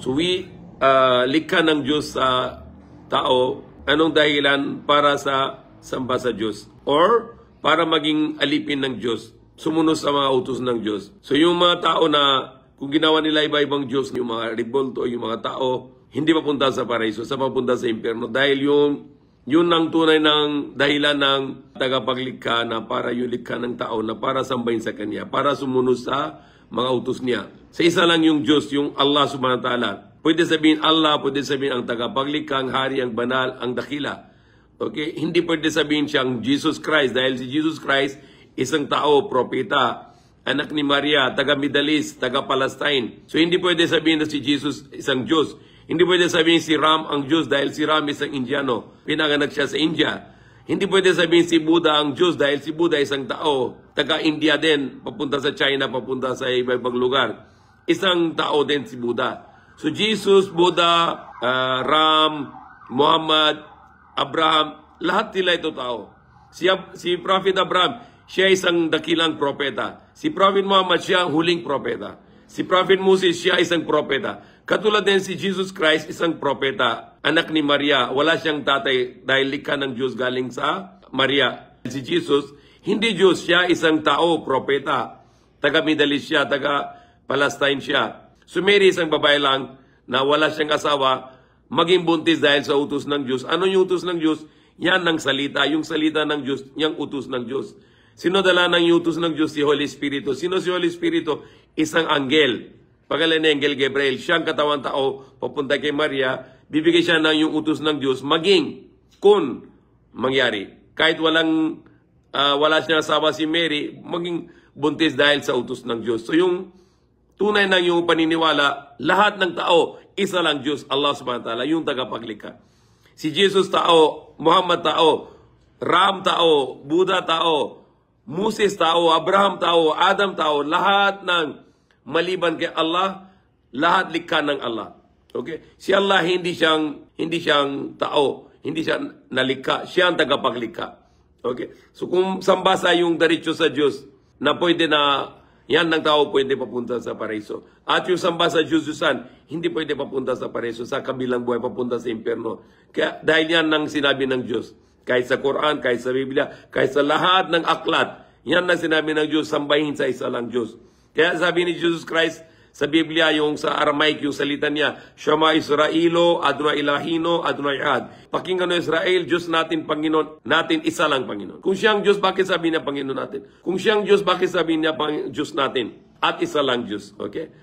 So likha ng Diyos sa tao, anong dahilan para sa samba sa Diyos? Or para maging alipin ng Diyos, sumunod sa mga utos ng Diyos. So yung mga tao na kung ginawa nila iba-ibang Diyos, yung mga revolto, yung mga tao, hindi mapunta sa paraiso, sa mapunta sa impyerno. Dahil yun ang tunay ng dahilan ng tagapaglikha na para yung likha ng tao na para sambahin sa Kanya, para sumunod sa mga utos niya. Sa isa lang yung Diyos, yung Allah subhanahu wa ta'ala. Pwede sabihin Allah, pwede sabihin ang tagapaglikha, ang hari, ang banal, ang dakila. Okay? Hindi pwede sabihin siyang Jesus Christ dahil si Jesus Christ isang tao, propeta, anak ni Maria, taga Middle East, taga Palestine. So hindi pwede sabihin na si Jesus isang Diyos. Hindi pwede sabihin si Ram ang Diyos dahil si Ram isang Indiano. Pinanganak siya sa India. Hindi pwede sabihin si Buddha ang Diyos dahil si Buddha isang tao. Taga India din, papunta sa China, papunta sa iba-ibang lugar. Isang tao din si Buddha. So Jesus, Buddha, Ram, Muhammad, Abraham, lahat nila ito tao. Si Prophet Abraham, siya isang dakilang propeta. Si Prophet Muhammad, siya ang huling propeta. Si Prophet Moses, siya isang propeta. Katulad din si Jesus Christ, isang propeta. Anak ni Maria, wala siyang tatay dahil likha ng Diyos galing sa Maria. Si Jesus, hindi Diyos, siya isang tao, propeta. Taga Middle East siya, taga Palestine siya. So Mary, isang babae lang na wala siyang asawa, maging buntis dahil sa utos ng Diyos. Ano yung utos ng Diyos? Yan ang salita. Yung salita ng Diyos, yung utos ng Diyos. Sino dala ng utos ng Diyos? Si Holy Espiritu. Sino si Holy Espiritu? Isang anghel. Pagalan ni Anghel Gabriel. Siyang katawan tao, papunta kay Maria, bibigay siya ng yung utos ng Diyos, maging kung mangyari. Kahit wala siyang asawa si Mary, maging buntis dahil sa utos ng Diyos. So yung tunay na yung paniniwala, lahat ng tao, isa lang Diyos, Allah subhanahu wa ta'ala, yung tagapaglikha. Si Jesus tao, Muhammad tao, Ram tao, Buddha tao, Moses tao, Abraham tao, Adam tao, lahat ng maliban kay Allah, lahat likha ng Allah. Okay? Si Allah hindi siyang tao, hindi siya nalikha, siya ang tagapaglikha. Okay? So kung sambasa yung diretso sa Diyos na pwede na yan ng tao pwede papunta sa paraiso. At yung samba sa Diyos-Diyosan, hindi pwede papunta sa paraiso, sa kabilang buhay papunta sa impyerno. Kaya dahil yan ang sinabi ng Diyos. Kahit sa Quran, kahit sa Biblia, kahit sa lahat ng aklat, yan ang sinabi ng Diyos, sambahin sa isa lang Diyos. Kaya sabi ni Jesus Christ sa Biblia, yung sa Aramaic, yung salita niya, Shema Israelo, Adonai Ilahino, Adonai Echad. Pakinggan mo Israel, Diyos natin, Panginoon, natin isa lang Panginoon. Kung siyang Diyos, bakit sabi niya Panginoon natin? Kung siyang Diyos, bakit sabi niya Diyos natin? At isa lang Diyos. Okay?